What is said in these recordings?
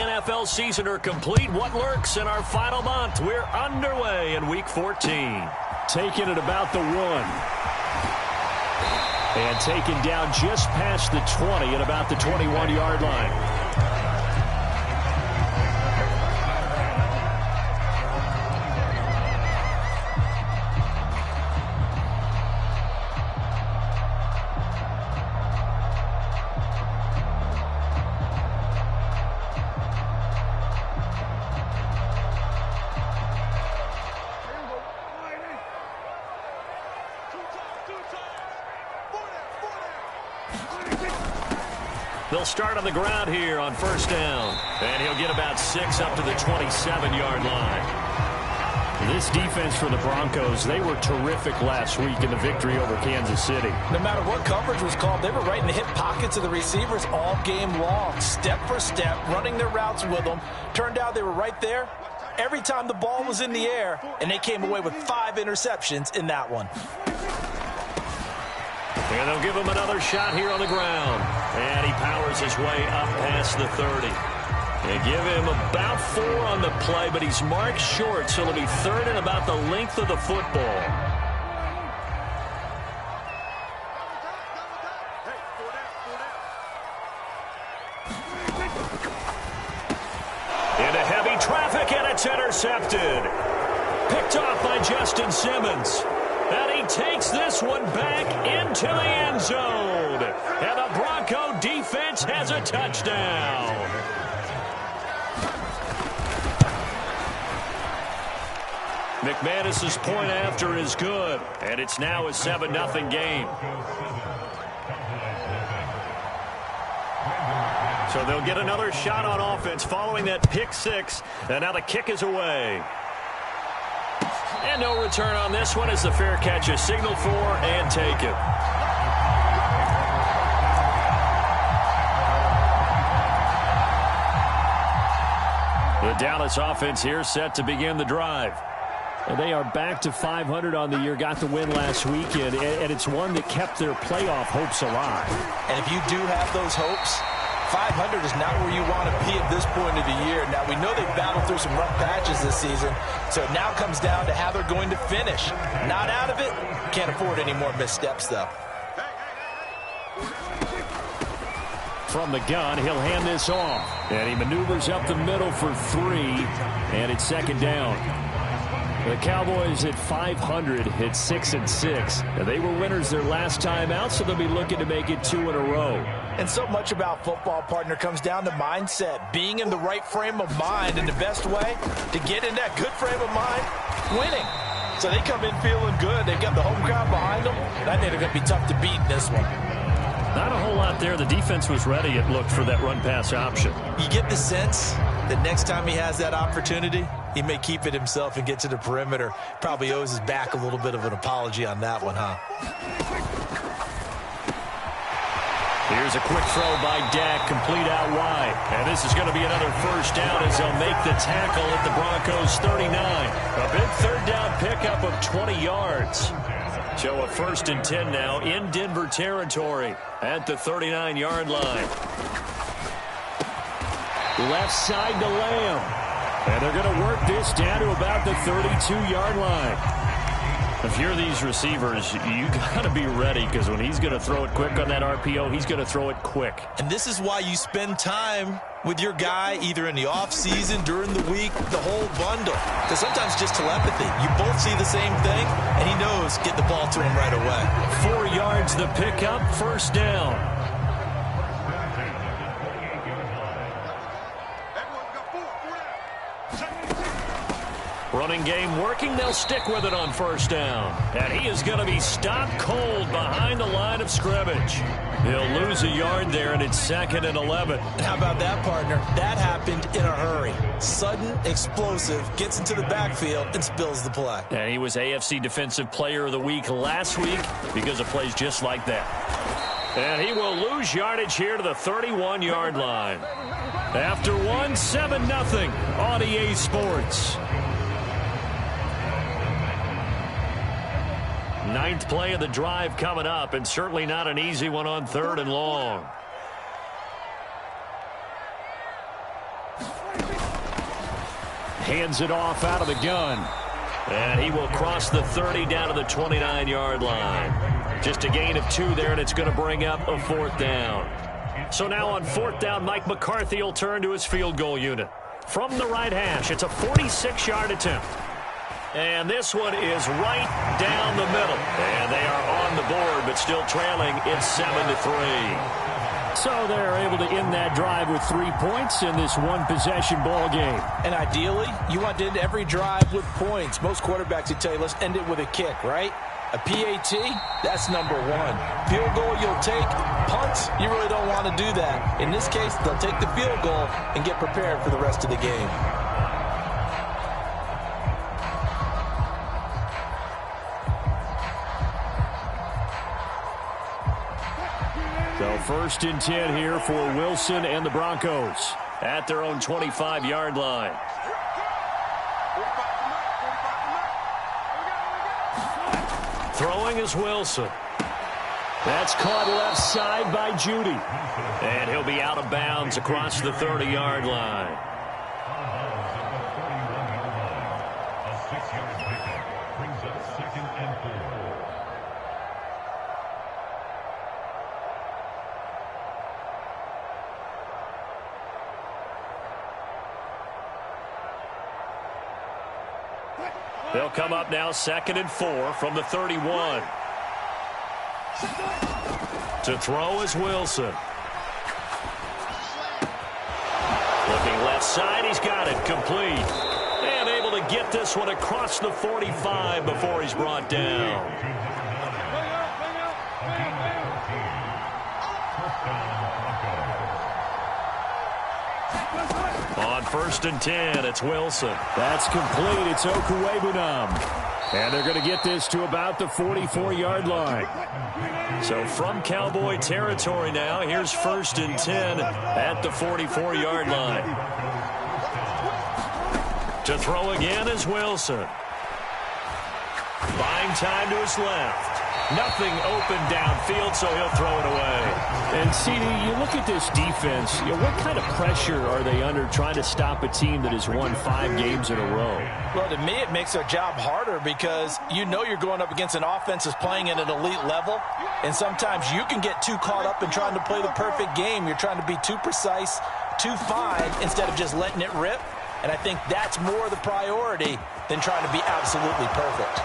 NFL season are complete. What lurks in our final month? We're underway in Week 14. Taking it about the 1. And taken down just past the 20 at about the 21-yard line. They'll start on the ground here on first down. And he'll get about 6 up to the 27-yard line. This defense for the Broncos, they were terrific last week in the victory over Kansas City. No matter what coverage was called, they were right in the hip pockets of the receivers all game long, step for step, running their routes with them. Turned out they were right there every time the ball was in the air, and they came away with 5 interceptions in that one. And they'll give him another shot here on the ground. And he powers his way up past the 30. They give him about 4 on the play, but he's marked short, so it'll be 3rd and about the length of the football. Into heavy traffic, and it's intercepted. Picked off by Justin Simmons. And he takes this one back into the end zone. And the Bronco defense has a touchdown. McManus's point after is good. And it's now a 7-0 game. So they'll get another shot on offense following that pick 6. And now the kick is away. And no return on this one as the fair catch is signaled for and taken. The Dallas offense here set to begin the drive. And they are back to 500 on the year, got the win last weekend, and it's one that kept their playoff hopes alive. And if you do have those hopes, 500 is not where you want to be at this point of the year. Now, we know they've battled through some rough patches this season, so it now comes down to how they're going to finish. Not out of it. Can't afford any more missteps, though. From the gun, he'll hand this off. And he maneuvers up the middle for 3, and it's 2nd down. The Cowboys at 500 hit 6-6. And they were winners their last time out, so they'll be looking to make it 2 in a row. And so much about football, partner, comes down to mindset. Being in the right frame of mind, and the best way to get in that good frame of mind, winning. So they come in feeling good. They've got the home crowd behind them. And I think they're going to be tough to beat in this one. Not a whole lot there. The defense was ready, it looked, for that run-pass option. You get the sense that next time he has that opportunity, he may keep it himself and get to the perimeter. Probably owes his back a little bit of an apology on that one, huh? Here's a quick throw by Dak, complete out wide. And this is going to be another first down as they'll make the tackle at the Broncos' 39. A big 3rd down pickup of 20 yards. So a 1st and 10 now in Denver territory at the 39-yard line. Left side to Lamb. And they're going to work this down to about the 32-yard line. If you're these receivers, you got to be ready, because when he's going to throw it quick on that RPO, he's going to throw it quick. And this is why you spend time with your guy either in the offseason, during the week, the whole bundle. Because sometimes just telepathy. You both see the same thing, and he knows get the ball to him right away. 4 yards the pickup, 1st down. Running game working. They'll stick with it on 1st down. And he is going to be stopped cold behind the line of scrimmage. He'll lose a yard there, and it's 2nd and 11. How about that, partner? That happened in a hurry. Sudden, explosive, gets into the backfield and spills the play. And he was AFC Defensive Player of the Week last week because of plays just like that. And he will lose yardage here to the 31-yard line. After 7-0 on EA Sports. 9th play of the drive coming up, and certainly not an easy one on 3rd and long. hands it off out of the gun. And he will cross the 30 down to the 29-yard line. Just a gain of 2 there, and it's going to bring up a 4th down. So now on 4th down, Mike McCarthy will turn to his field goal unit. From the right hash, it's a 46-yard attempt. And this one is right down the middle. And they are on the board, but still trailing. It's 7-3. So they're able to end that drive with 3 points in this one-possession ball game. And ideally, you want to end every drive with points. Most quarterbacks would tell you, let's end it with a kick, right? A PAT, that's number 1. Field goal, you'll take. Punts, you really don't want to do that. In this case, they'll take the field goal and get prepared for the rest of the game. So 1st and 10 here for Wilson and the Broncos at their own 25-yard line. Throwing is Wilson. That's caught left side by Judy. And he'll be out of bounds across the 30-yard line. They'll come up now 2nd and 4 from the 31. To throw is Wilson. Looking left side, he's got it complete. And able to get this one across the 45 before he's brought down. On 1st and 10, it's Wilson. That's complete. It's Okuwebunam. And they're going to get this to about the 44-yard line. So from Cowboy territory now, here's 1st and 10 at the 44-yard line. To throw again is Wilson. Buying time to his left. Nothing open downfield, so he'll throw it away. And, CD, you look at this defense, what kind of pressure are they under trying to stop a team that has won 5 games in a row? Well, to me, it makes their job harder because you know you're going up against an offense that's playing at an elite level, and sometimes you can get too caught up in trying to play the perfect game. You're trying to be too precise, too fine, instead of just letting it rip. And I think that's more the priority than trying to be absolutely perfect.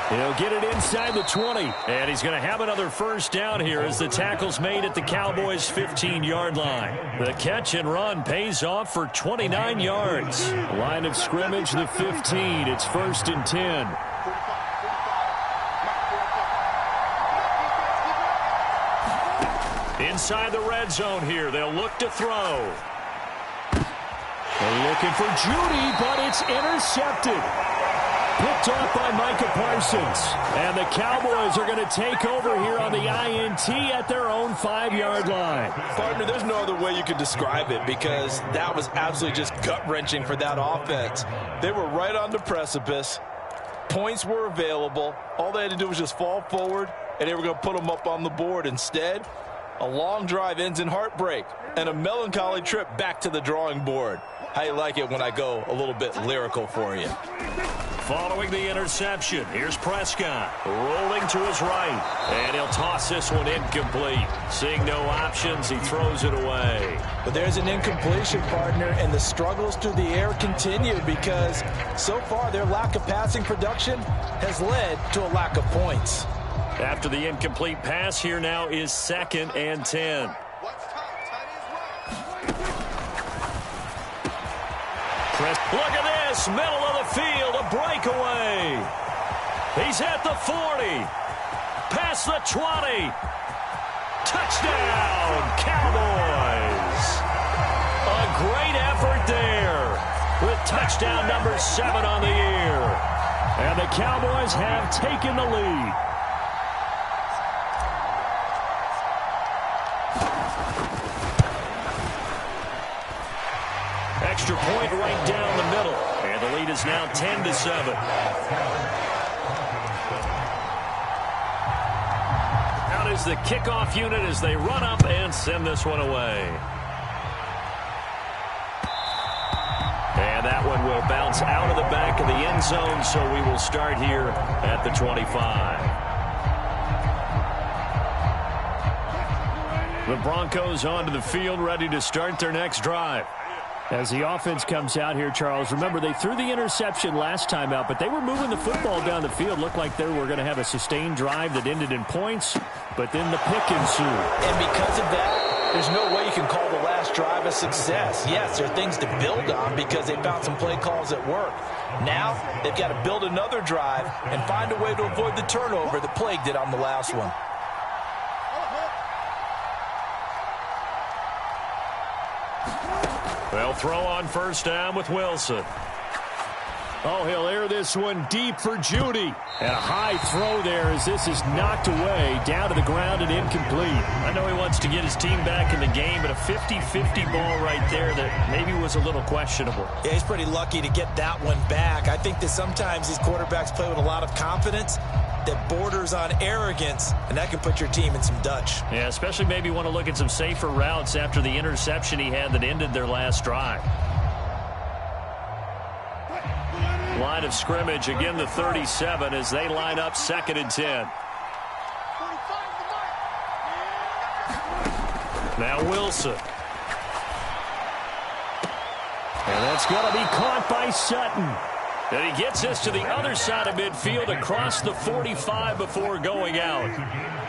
He'll get it inside the 20. And he's going to have another 1st down here as the tackle's made at the Cowboys' 15-yard line. The catch and run pays off for 29 yards. Line of scrimmage, the 15. It's 1st and 10. Inside the red zone here. They'll look to throw. They're looking for Judy, but it's intercepted. Picked off by Micah Parsons. And the Cowboys are going to take over here on the INT at their own 5-yard line. Partner, there's no other way you could describe it because that was absolutely just gut-wrenching for that offense. They were right on the precipice. Points were available. All they had to do was just fall forward, and they were going to put them up on the board. Instead, a long drive ends in heartbreak and a melancholy trip back to the drawing board. How you like it when I go a little bit lyrical for you? Following the interception, here's Prescott rolling to his right, and he'll toss this one incomplete. Seeing no options, he throws it away. But there's an incompletion, partner, and the struggles through the air continue because so far their lack of passing production has led to a lack of points. After the incomplete pass, here now is 2nd and 10. Look at this, middle of the field, a breakaway. He's at the 40, past the 20. Touchdown, Cowboys. A great effort there with touchdown number 7 on the year. And the Cowboys have taken the lead. Extra point right down the middle. And the lead is now 10-7. Out is the kickoff unit as they run up and send this one away. And that one will bounce out of the back of the end zone, so we will start here at the 25. The Broncos onto the field, ready to start their next drive. As the offense comes out here, Charles, remember they threw the interception last time out, but they were moving the football down the field. Looked like they were going to have a sustained drive that ended in points, but then the pick ensued. And because of that, there's no way you can call the last drive a success. Yes, there are things to build on because they found some play calls that work. Now they've got to build another drive and find a way to avoid the turnover that plagued it on the last one. They'll throw on first down with Wilson. Oh, he'll air this one deep for Judy. And a high throw there as this is knocked away, down to the ground and incomplete. I know he wants to get his team back in the game, but a 50-50 ball right there that maybe was a little questionable. Yeah, he's pretty lucky to get that one back. I think that sometimes these quarterbacks play with a lot of confidence that borders on arrogance, and that can put your team in some Dutch. Yeah, especially maybe want to look at some safer routes after the interception he had that ended their last drive. Line of scrimmage, again the 37 as they line up 2nd and 10. Now Wilson. And that's going to be caught by Sutton. And he gets this to the other side of midfield across the 45 before going out.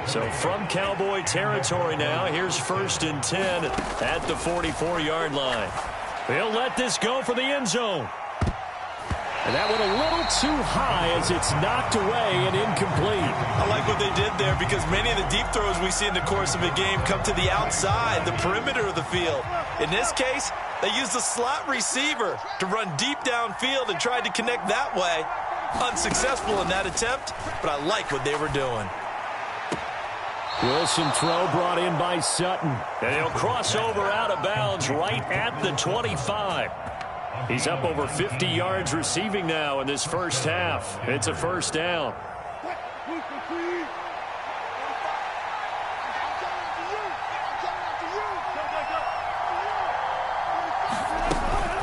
So from Cowboy territory now, here's 1st and 10 at the 44-yard line. He'll let this go for the end zone. And that went a little too high as it's knocked away and incomplete. I like what they did there because many of the deep throws we see in the course of a game come to the outside, the perimeter of the field. In this case, they used the slot receiver to run deep downfield and tried to connect that way. Unsuccessful in that attempt, but I like what they were doing. Wilson throw brought in by Sutton. And he'll cross over out of bounds right at the 25. He's up over 50 yards receiving now in this first half. It's a first down.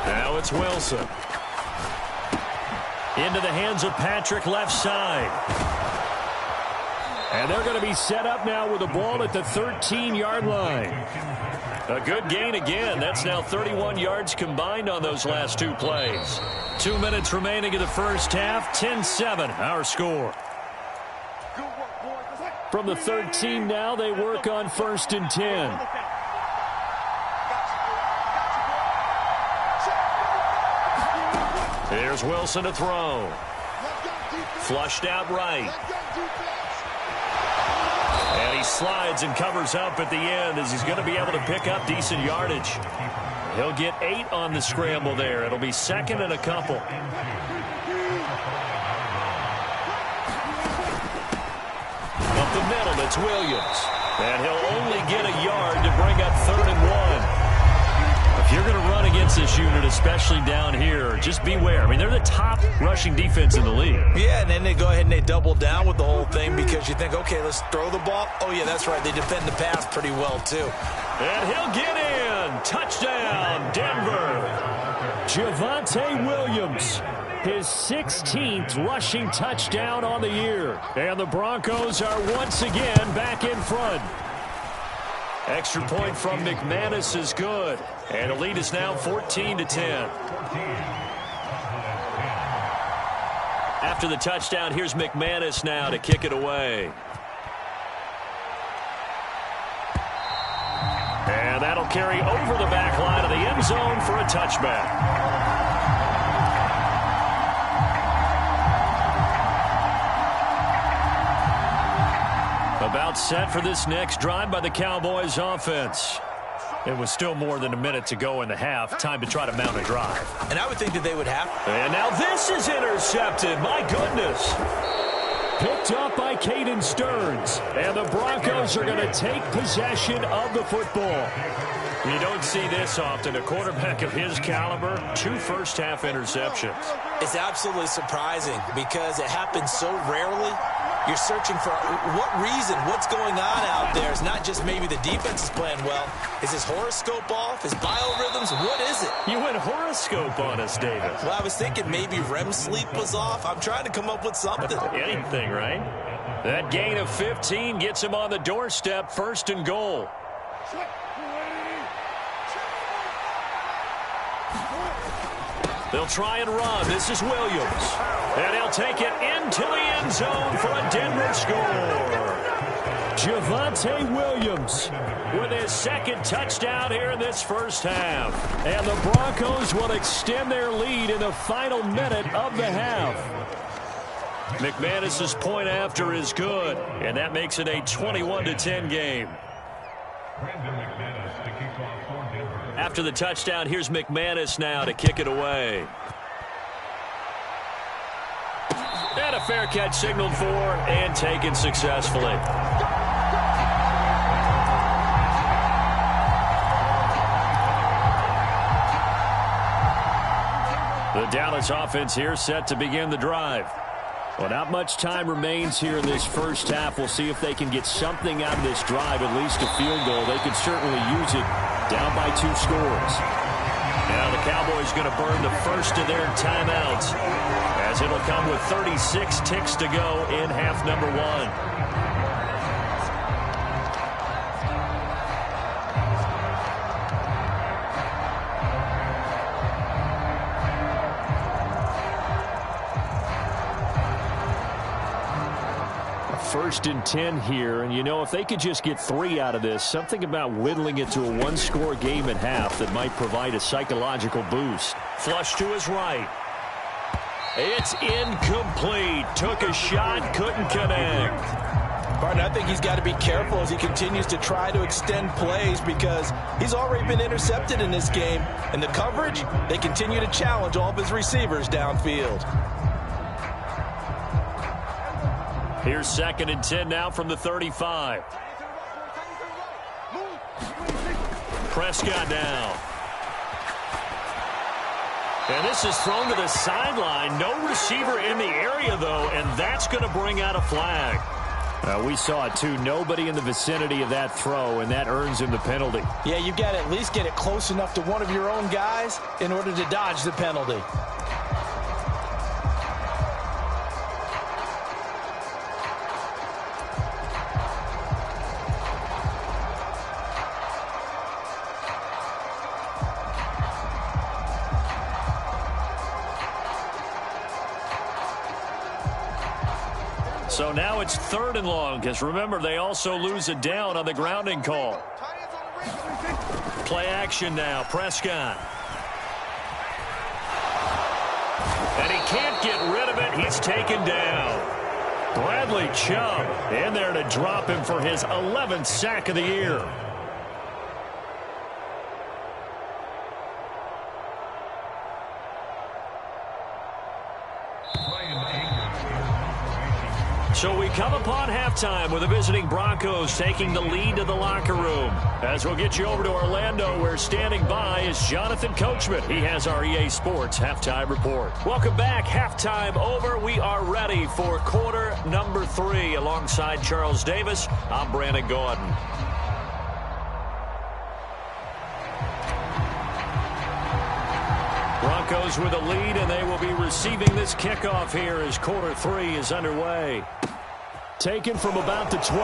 Now it's Wilson. Into the hands of Patrick left side. And they're going to be set up now with the ball at the 13-yard line. A good gain again. That's now 31 yards combined on those last two plays. 2 minutes remaining in the first half. 10-7, our score. From the 13 now, they work on 1st and 10. Here's Wilson to throw. Flushed out right. And he slides and covers up at the end as he's going to be able to pick up decent yardage. He'll get 8 on the scramble there. It'll be 2nd and a couple. Up the middle, it's Williams. And he'll only get a yard to bring up 3rd and 1. If you're going to run against this unit, especially down here, just beware. I mean, they're the top rushing defense in the league. Yeah, and then they go ahead and they double down with the whole thing because you think, okay, let's throw the ball. Oh, yeah, that's right. They defend the pass pretty well, too. And he'll get in. Touchdown, Denver. Javonte Williams, his 16th rushing touchdown on the year. And the Broncos are once again back in front. Extra point from McManus is good. And the lead is now 14-10. After the touchdown, here's McManus now to kick it away. And that'll carry over the back line of the end zone for a touchback. About set for this next drive by the Cowboys offense. It was still more than a minute to go in the half. Time to try to mount a drive. And I would think that they would have. And now this is intercepted. My goodness. Picked up by Caden Stearns. And the Broncos are going to take possession of the football. You don't see this often. A quarterback of his caliber, 2 first-half interceptions. It's absolutely surprising because it happens so rarely. You're searching for what reason, what's going on out there. It's not just maybe the defense is playing well. Is his horoscope off? His biorhythms? What is it? You went horoscope on us, David. Well, I was thinking maybe REM sleep was off. I'm trying to come up with something. Anything, right? That gain of 15 gets him on the doorstep, 1st and goal. They'll try and run. This is Williams. And he'll take it into the end zone for a Denver score. Javonte Williams with his 2nd touchdown here in this first half. And the Broncos will extend their lead in the final minute of the half. McManus's point after is good, and that makes it a 21-10 game. After the touchdown, here's McManus now to kick it away. And a fair catch signaled for and taken successfully. The Dallas offense here set to begin the drive. Well, not much time remains here in this first half. We'll see if they can get something out of this drive, at least a field goal. They could certainly use it down by 2 scores. Now the Cowboys going to burn the first of their timeouts, as it'll come with 36 ticks to go in half number 1. First and 10 here, and you know, if they could just get 3 out of this, something about whittling it to a 1-score game at half that might provide a psychological boost. Flush to his right. It's incomplete. Took a shot, couldn't connect. Partner, I think he's got to be careful as he continues to try to extend plays because he's already been intercepted in this game. And the coverage, they continue to challenge all of his receivers downfield. Here's 2nd and 10 now from the 35. Prescott now. And this is thrown to the sideline. No receiver in the area, though, and that's going to bring out a flag. We saw it, too. Nobody in the vicinity of that throw, and that earns him the penalty. Yeah, you've got to at least get it close enough to one of your own guys in order to dodge the penalty. So now it's 3rd and long, because remember, they also lose a down on the grounding call. Play action now, Prescott. And he can't get rid of it. He's taken down. Bradley Chubb in there to drop him for his 11th sack of the year. So we come upon halftime with the visiting Broncos taking the lead to the locker room. As we'll get you over to Orlando, where standing by is Jonathan Coachman. He has our EA Sports Halftime Report. Welcome back. Halftime over. We are ready for quarter number 3. Alongside Charles Davis, I'm Brandon Gaudin. Broncos with a lead, and they will be receiving this kickoff here as quarter 3 is underway. Taken from about the 12.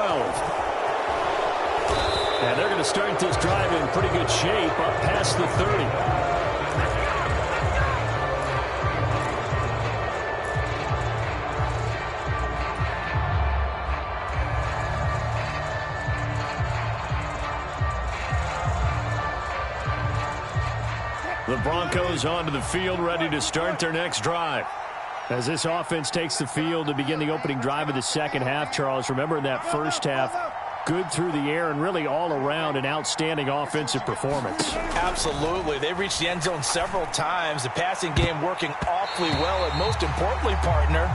And they're going to start this drive in pretty good shape up past the 30. The Broncos onto the field, ready to start their next drive. As this offense takes the field to begin the opening drive of the second half, Charles, remember in that first half, good through the air and really all around an outstanding offensive performance. Absolutely. They reached the end zone several times. The passing game working awfully well, and most importantly, partner.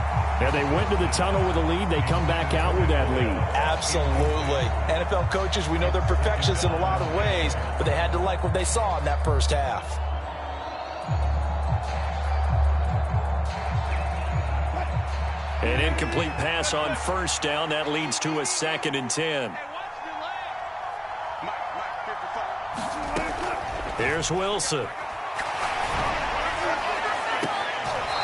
And they went to the tunnel with a lead. They come back out with that lead. Absolutely. NFL coaches, we know they're perfectionists in a lot of ways, but they had to like what they saw in that first half. An incomplete pass on first down. That leads to a 2nd and 10. Here's Wilson.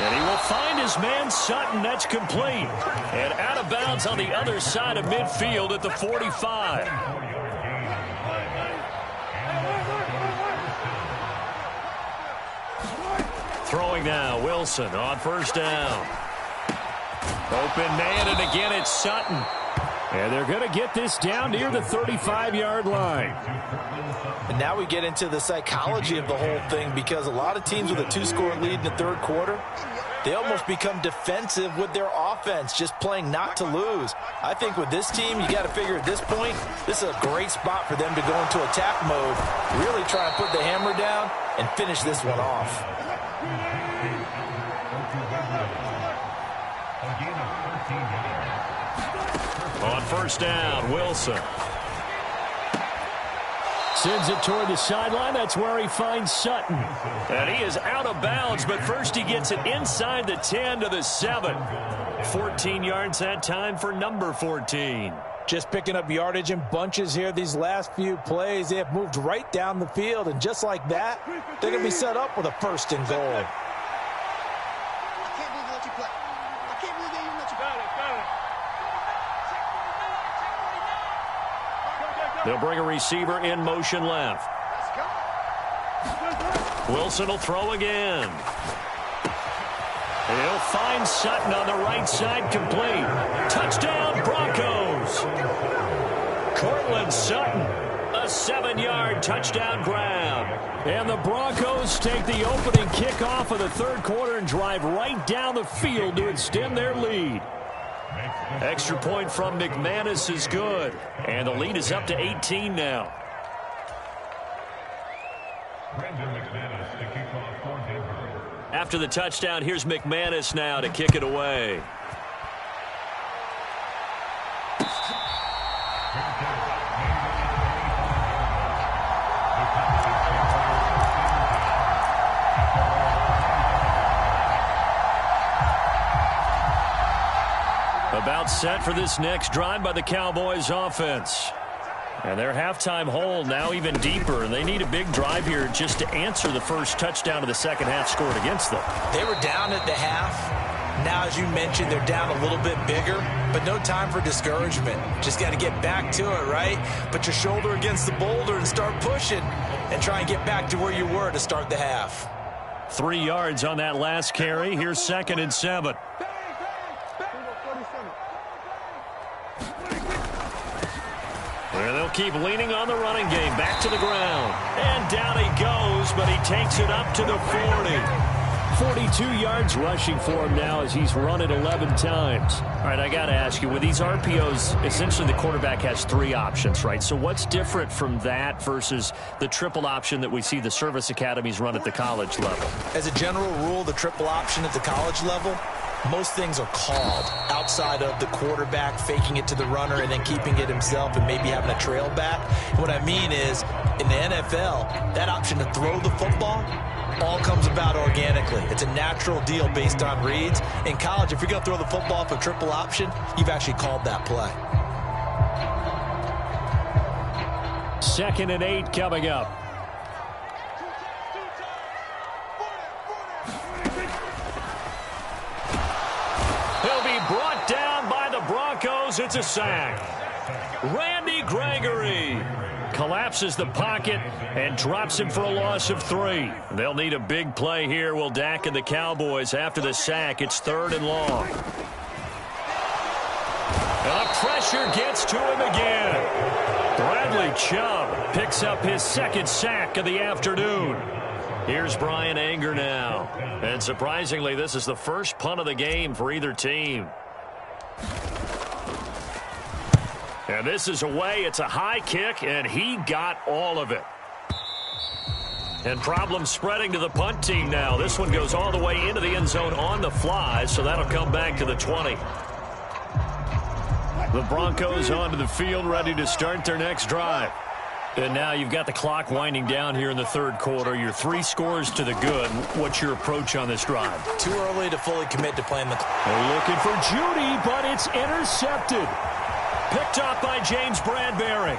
And he will find his man Sutton. That's complete. And out of bounds on the other side of midfield at the 45. Throwing now, Wilson on first down. Open man, and again it's Sutton. And they're going to get this down near the 35-yard line. And now we get into the psychology of the whole thing, because a lot of teams with a 2-score lead in the third quarter, they almost become defensive with their offense, just playing not to lose. I think with this team, you got to figure at this point, this is a great spot for them to go into attack mode, really try to put the hammer down and finish this one off. On first down, Wilson. Sends it toward the sideline. That's where he finds Sutton. And he is out of bounds, but first he gets it inside the 10 to the 7. 14 yards that time for number 14. Just picking up yardage in bunches here these last few plays. They have moved right down the field, and just like that, they're going to be set up with a 1st and goal. They'll bring a receiver in motion left. Wilson will throw again. He'll find Sutton on the right side, complete. Touchdown, Broncos. Cortland Sutton, a 7-yard touchdown grab. And the Broncos take the opening kickoff of the third quarter and drive right down the field to extend their lead. Extra point from McManus is good. And the lead is up to 18 now. After the touchdown, here's McManus now to kick it away. About set for this next drive by the Cowboys offense. And their halftime hole now even deeper, and they need a big drive here just to answer the first touchdown of the second half scored against them. They were down at the half. Now, as you mentioned, they're down a little bit bigger, but no time for discouragement. Just got to get back to it, right? Put your shoulder against the boulder and start pushing and try and get back to where you were to start the half. 3 yards on that last carry. Here's 2nd and 7. And they'll keep leaning on the running game. Back to the ground. And down he goes, but he takes it up to the 40. 42 yards rushing for him now as he's run it 11 times. All right, I got to ask you, with these RPOs, essentially the quarterback has 3 options, right? So what's different from that versus the triple option that we see the service academies run at the college level? As a general rule, the triple option at the college level, most things are called outside of the quarterback faking it to the runner and then keeping it himself and maybe having a trail back. What I mean is, in the NFL, that option to throw the football all comes about organically. It's a natural deal based on reads. In college, if you're going to throw the football for triple option, you've actually called that play. 2nd and 8 coming up. Brought down by the Broncos. It's a sack. Randy Gregory collapses the pocket and drops him for a loss of 3. They'll need a big play here, will Dak and the Cowboys. After the sack, it's 3rd and long. And the pressure gets to him again. Bradley Chubb picks up his 2nd sack of the afternoon. Here's Brian Anger now. And surprisingly, this is the first punt of the game for either team. And this is away. It's a high kick, and he got all of it. And problems spreading to the punt team now. This one goes all the way into the end zone on the fly, so that'll come back to the 20. The Broncos onto the field, ready to start their next drive. And now you've got the clock winding down here in the third quarter. You're 3 scores to the good. What's your approach on this drive? Too early to fully commit to playing the clock. They're looking for Judy, but it's intercepted. Picked off by James Bradbury.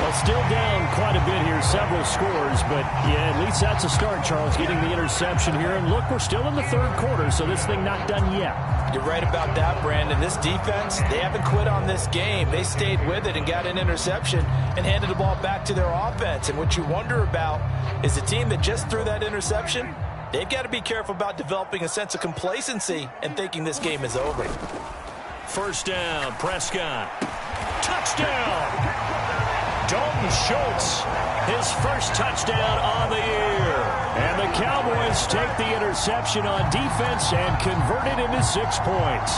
Well, still down quite a bit here, several scores, but yeah, at least that's a start, Charles, getting the interception here. And look, we're still in the third quarter, so this thing not done yet. You're right about that, Brandon. This defense, they haven't quit on this game. They stayed with it and got an interception and handed the ball back to their offense. And what you wonder about is the team that just threw that interception, they've got to be careful about developing a sense of complacency and thinking this game is over. First down, Prescott. Touchdown! Dalton Schultz, his first touchdown on the year. And the Cowboys take the interception on defense and convert it into 6 points.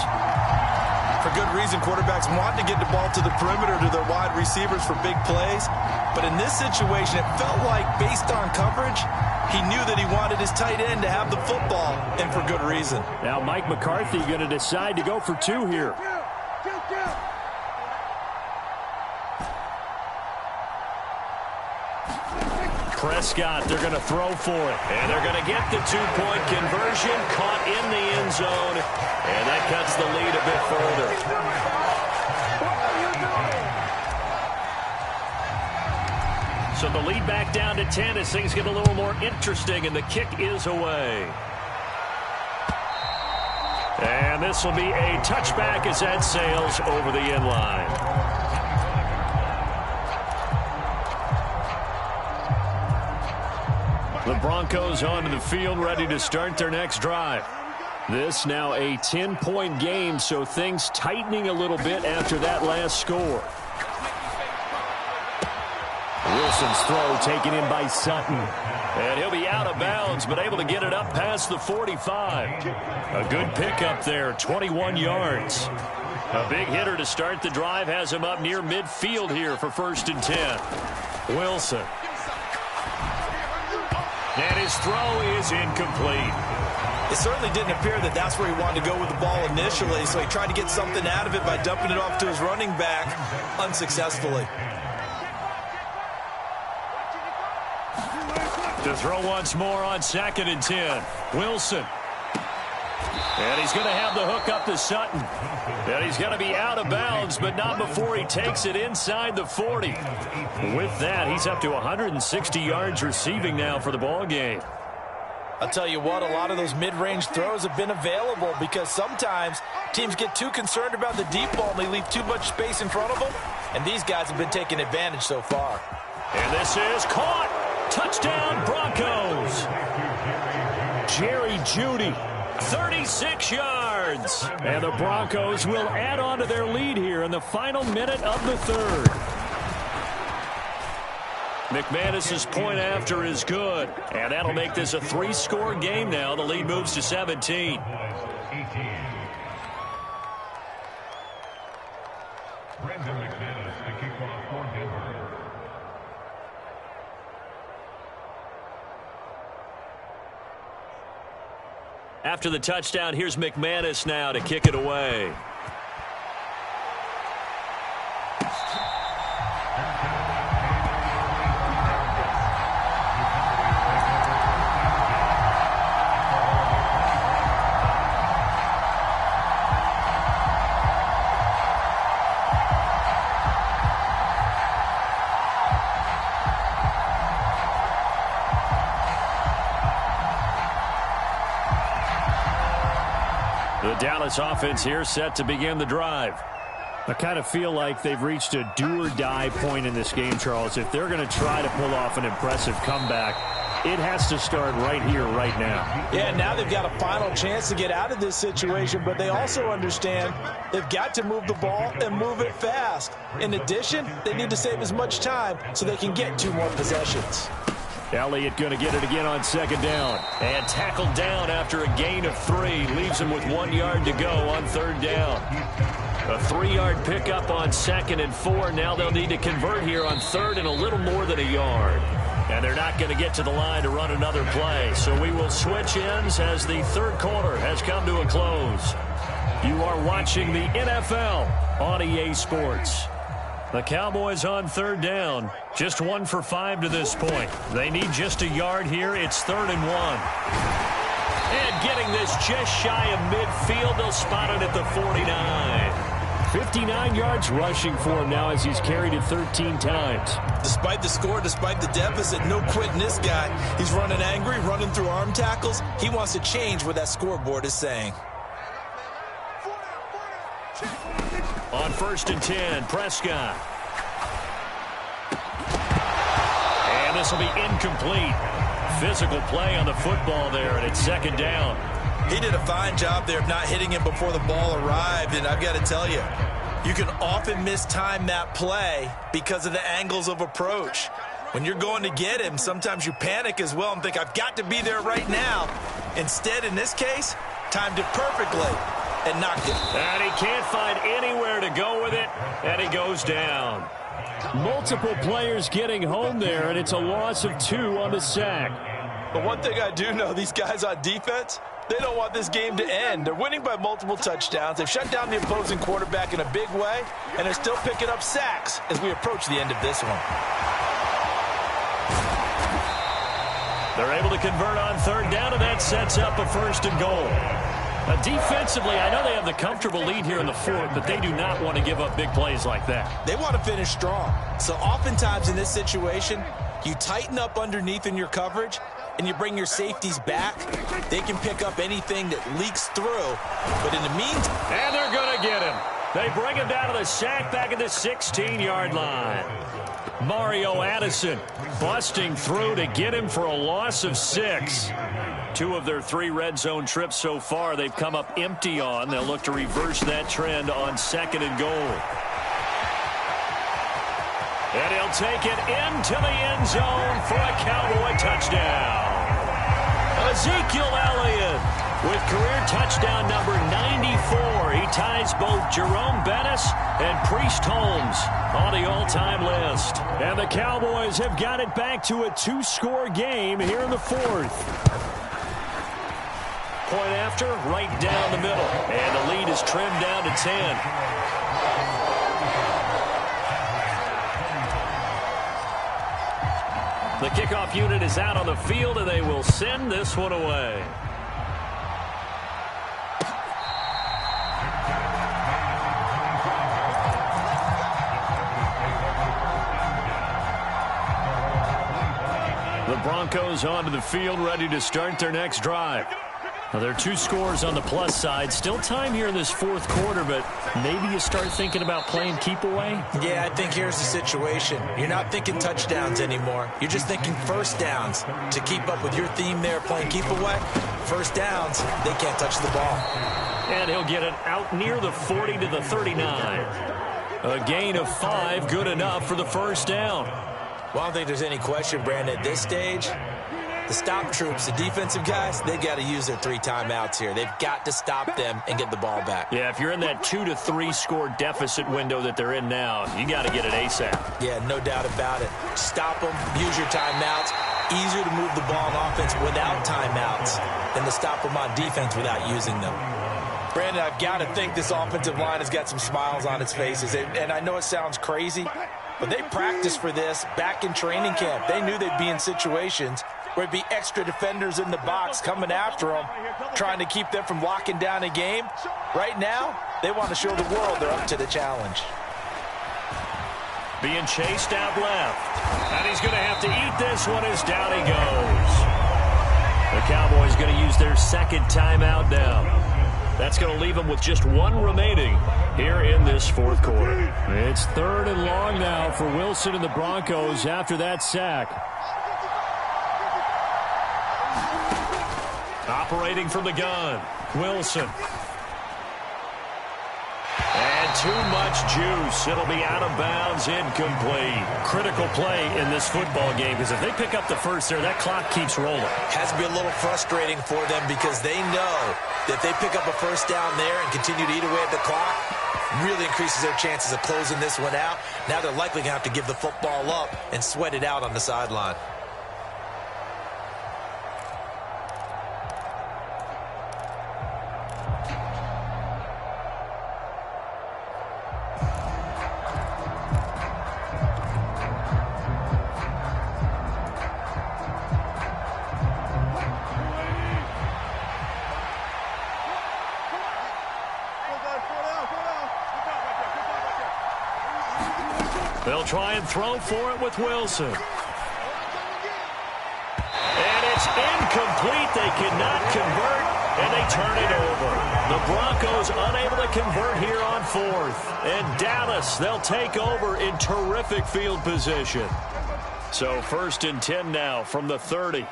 For good reason, quarterbacks want to get the ball to the perimeter to their wide receivers for big plays. But in this situation, it felt like, based on coverage, he knew that he wanted his tight end to have the football, and for good reason. Now Mike McCarthy going to decide to go for 2 here. Prescott, they're going to throw for it. And they're going to get the 2-point conversion, caught in the end zone. And that cuts the lead a bit further. So the lead back down to 10 as things get a little more interesting, and the kick is away. And this will be a touchback as that sails over the end line. The Broncos onto the field, ready to start their next drive. This now a 10-point game, so things tightening a little bit after that last score. Wilson's throw taken in by Sutton. And he'll be out of bounds, but able to get it up past the 45. A good pickup there, 21 yards. A big hitter to start the drive has him up near midfield here for 1st and 10. Wilson. And his throw is incomplete. It certainly didn't appear that that's where he wanted to go with the ball initially, so he tried to get something out of it by dumping it off to his running back unsuccessfully. To throw once more on 2nd and 10. Wilson. And he's going to have the hook up to Sutton. And he's going to be out of bounds, but not before he takes it inside the 40. With that, he's up to 160 yards receiving now for the ball game. I'll tell you what, a lot of those mid-range throws have been available because sometimes teams get too concerned about the deep ball and they leave too much space in front of them. And these guys have been taking advantage so far. And this is caught. Touchdown, Broncos. Jerry Jeudy. 36 yards. And the Broncos will add on to their lead here in the final minute of the third. McManus's point after is good. And that'll make this a 3-score game now. The lead moves to 17. After the touchdown, here's McManus now to kick it away. The Dallas offense here set to begin the drive. I kind of feel like they've reached a do-or-die point in this game, Charles. If they're going to try to pull off an impressive comeback, it has to start right here, right now. Yeah, now they've got a final chance to get out of this situation, but they also understand they've got to move the ball and move it fast. In addition, they need to save as much time so they can get 2 more possessions. Elliott going to get it again on 2nd down. And tackled down after a gain of 3. Leaves him with 1 yard to go on 3rd down. A 3-yard pickup on 2nd and 4. Now they'll need to convert here on 3rd and a little more than a yard. And they're not going to get to the line to run another play. So we will switch ends as the third quarter has come to a close. You are watching the NFL on EA Sports. The Cowboys on third down. Just 1 for 5 to this point. They need just a yard here. It's 3rd and 1. And getting this just shy of midfield. They'll spot it at the 49. 59 yards rushing for him now as he's carried it 13 times. Despite the score, despite the deficit, no quitting this guy. He's running angry, running through arm tackles. He wants to change what that scoreboard is saying. On 1st and 10, Prescott. And this will be incomplete. Physical play on the football there, and it's 2nd down. He did a fine job there of not hitting him before the ball arrived, and I've got to tell you, you can often mistime that play because of the angles of approach. When you're going to get him, sometimes you panic as well and think, I've got to be there right now. Instead, in this case, timed it perfectly and knocked it. And he can't find anywhere to go with it, and he goes down. Multiple players getting home there, and it's a loss of 2 on the sack. But one thing I do know, these guys on defense, they don't want this game to end. They're winning by multiple touchdowns. They've shut down the opposing quarterback in a big way, and they're still picking up sacks as we approach the end of this one. They're able to convert on 3rd down, and that sets up a 1st and goal. Defensively, I know they have the comfortable lead here in the 4th, but they do not want to give up big plays like that. They want to finish strong. So oftentimes in this situation, you tighten up underneath in your coverage, and you bring your safeties back. They can pick up anything that leaks through. But in the meantime... And they're going to get him. They bring him down to the sack back at the 16-yard line. Mario Addison busting through to get him for a loss of 6. 2 of their 3 red zone trips so far they've come up empty on. They'll look to reverse that trend on 2nd and goal. And he'll take it into the end zone for a Cowboy touchdown. Ezekiel Elliott with career touchdown number 94. He ties both Jerome Bettis and Priest Holmes on the all-time list. And the Cowboys have got it back to a 2-score game here in the 4th. Point after, right down the middle. And the lead is trimmed down to 10. The kickoff unit is out on the field, and they will send this one away. The Broncos onto the field, ready to start their next drive. Now, there are 2 scores on the plus side. Still time here in this 4th quarter, but maybe you start thinking about playing keep away? Yeah, I think here's the situation. You're not thinking touchdowns anymore. You're just thinking 1st downs. To keep up with your theme there, playing keep away, 1st downs, they can't touch the ball. And he'll get it out near the 40 to the 39. A gain of 5, good enough for the 1st down. Well, I don't think there's any question, Brandon, at this stage. The stop troops, the defensive guys, they've got to use their 3 timeouts here. They've got to stop them and get the ball back. Yeah, if you're in that 2 to 3 score deficit window that they're in now, you got to get it ASAP. Yeah, no doubt about it. Stop them, use your timeouts. Easier to move the ball on offense without timeouts than to stop them on defense without using them. Brandon, I've got to think this offensive line has got some smiles on its faces. And I know it sounds crazy, but they practiced for this back in training camp. They knew they'd be in situations where there'd be extra defenders in the box coming after them, trying to keep them from locking down a game. Right now, they want to show the world they're up to the challenge. Being chased out left. And he's going to have to eat this one as down he goes. The Cowboys going to use their 2nd timeout now. That's going to leave them with just 1 remaining here in this 4th quarter. It's 3rd and long now for Wilson and the Broncos after that sack. Operating from the gun, Wilson. And too much juice. It'll be out of bounds, incomplete. Critical play in this football game, because if they pick up the 1st there, that clock keeps rolling. Has to be a little frustrating for them because they know that if they pick up a 1st down there and continue to eat away at the clock, really increases their chances of closing this one out. Now they're likely going to have to give the football up and sweat it out on the sideline. They'll try and throw for it with Wilson. And it's incomplete. They cannot convert, and they turn it over. The Broncos unable to convert here on fourth. And Dallas, they'll take over in terrific field position. So 1st and 10 now from the 30.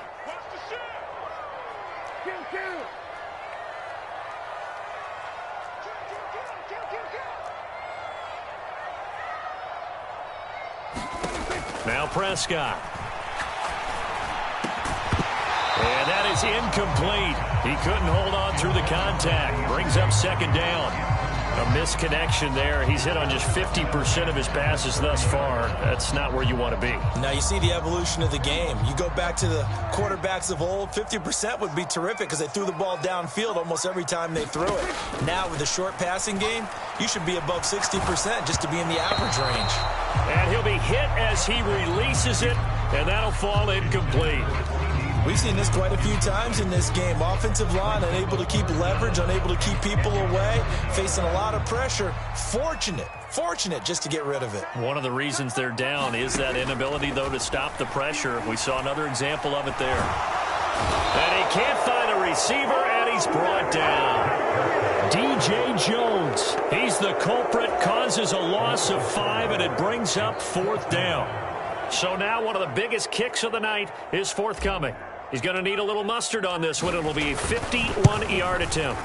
Now Prescott. And that is incomplete. He couldn't hold on through the contact. Brings up 2nd down. A misconnection there. He's hit on just 50% of his passes thus far. That's not where you want to be. Now you see the evolution of the game. You go back to the quarterbacks of old, 50% would be terrific because they threw the ball downfield almost every time they threw it. Now with the short passing game, you should be above 60% just to be in the average range. And he'll be hit as he releases it, and that'll fall incomplete. We've seen this quite a few times in this game. Offensive line unable to keep leverage, unable to keep people away, facing a lot of pressure. Fortunate just to get rid of it. One of the reasons they're down is that inability, though, to stop the pressure. We saw another example of it there. And he can't find a receiver, and he's brought down. DJ Jones, he's the culprit, causes a loss of 5, and it brings up 4th down. So now one of the biggest kicks of the night is forthcoming. He's going to need a little mustard on this one. It will be a 51-yard attempt.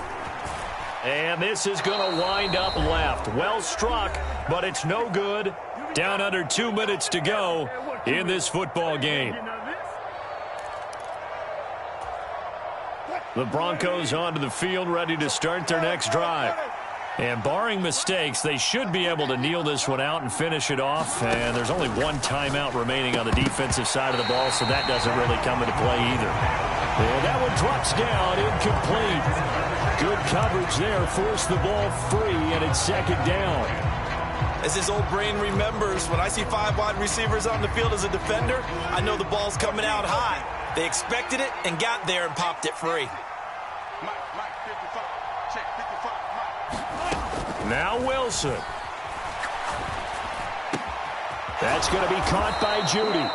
And this is going to wind up left. Well struck, but it's no good. Down under 2 minutes to go in this football game. The Broncos onto the field, ready to start their next drive. And barring mistakes, they should be able to kneel this one out and finish it off. And there's only one timeout remaining on the defensive side of the ball, so that doesn't really come into play either. And that one drops down, incomplete. Good coverage there, forced the ball free, and it's 2nd down. As his old brain remembers, when I see 5 wide receivers on the field as a defender, I know the ball's coming out high. They expected it and got there and popped it free. Now Wilson. That's going to be caught by Judy.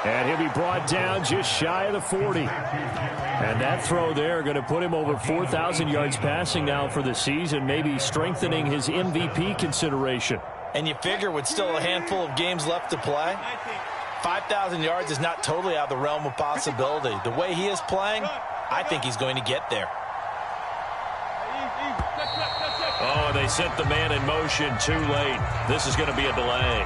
And he'll be brought down just shy of the 40. And that throw there going to put him over 4,000 yards passing now for the season, maybe strengthening his MVP consideration. And you figure with still a handful of games left to play, 5,000 yards is not totally out of the realm of possibility. The way he is playing, I think he's going to get there. Oh, they sent the man in motion too late. This is going to be a delay.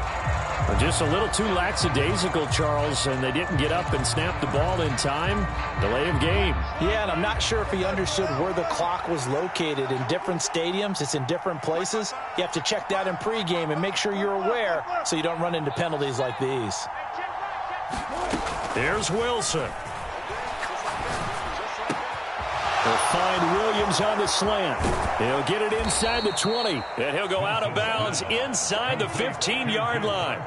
Just a little too lackadaisical, Charles, and they didn't get up and snap the ball in time. Delay of game. Yeah, and I'm not sure if he understood where the clock was located. In different stadiums, it's in different places. You have to check that in pregame and make sure you're aware so you don't run into penalties like these. Here's Wilson. They'll find Williams on the slant. He'll get it inside the 20. And he'll go out of bounds inside the 15-yard line.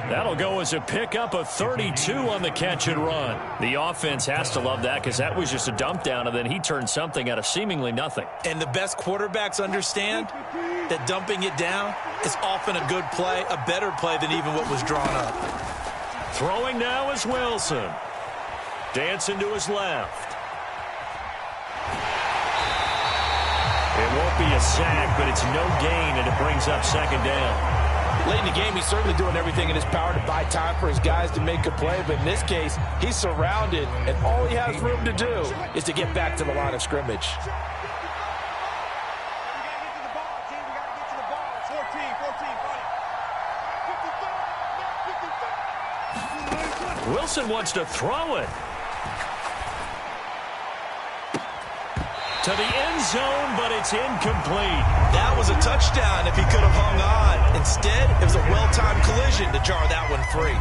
That'll go as a pickup of 32 on the catch and run. The offense has to love that because that was just a dump down, and then he turned something out of seemingly nothing. And the best quarterbacks understand that dumping it down is often a good play, a better play than even what was drawn up. Throwing now is Wilson. Dancing to his left. It won't be a sack, but it's no gain, and it brings up 2nd down. Late in the game, he's certainly doing everything in his power to buy time for his guys to make a play, but in this case, he's surrounded, and all he has room to do is to get back to the line of scrimmage. Wilson wants to throw it. To the end zone, but it's incomplete. That was a touchdown if he could have hung on. Instead, it was a well-timed collision to jar that one free.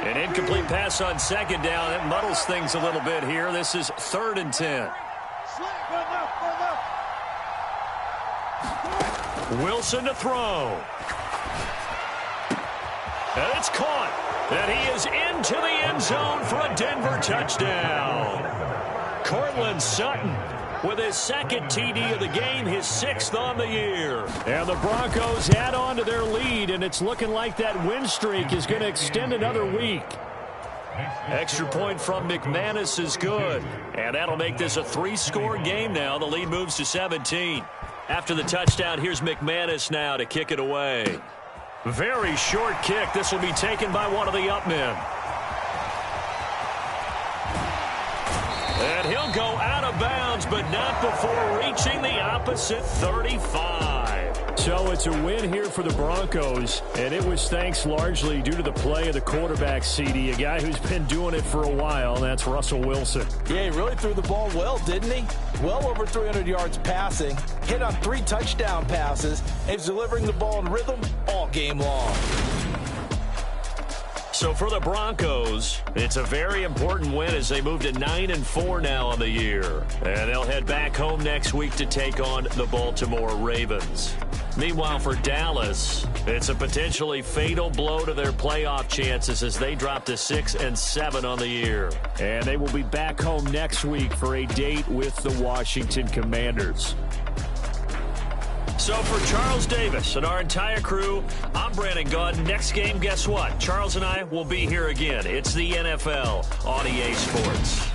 An incomplete pass on 2nd down. It muddles things a little bit here. This is 3rd and 10. Wilson to throw. And it's caught. And he is into the end zone for a Denver touchdown. Courtland Sutton with his second TD of the game, his 6th on the year. And the Broncos add on to their lead, and it's looking like that win streak is going to extend another week. Extra point from McManus is good. And that'll make this a 3-score game now. The lead moves to 17. After the touchdown, here's McManus now to kick it away. Very short kick. This will be taken by one of the up men. And he'll go out of bounds, but not before reaching the opposite 35. So it's a win here for the Broncos, and it was thanks largely due to the play of the quarterback, CD, a guy who's been doing it for a while, and that's Russell Wilson. Yeah, he really threw the ball well, didn't he? Well over 300 yards passing, hit on 3 touchdown passes, and he's delivering the ball in rhythm all game long. So for the Broncos, it's a very important win as they move to 9-4 now on the year. And they'll head back home next week to take on the Baltimore Ravens. Meanwhile, for Dallas, it's a potentially fatal blow to their playoff chances as they drop to 6-7 on the year. And they will be back home next week for a date with the Washington Commanders. So for Charles Davis and our entire crew, I'm Brandon Gaudin. Next game, guess what? Charles and I will be here again. It's the NFL on EA Sports.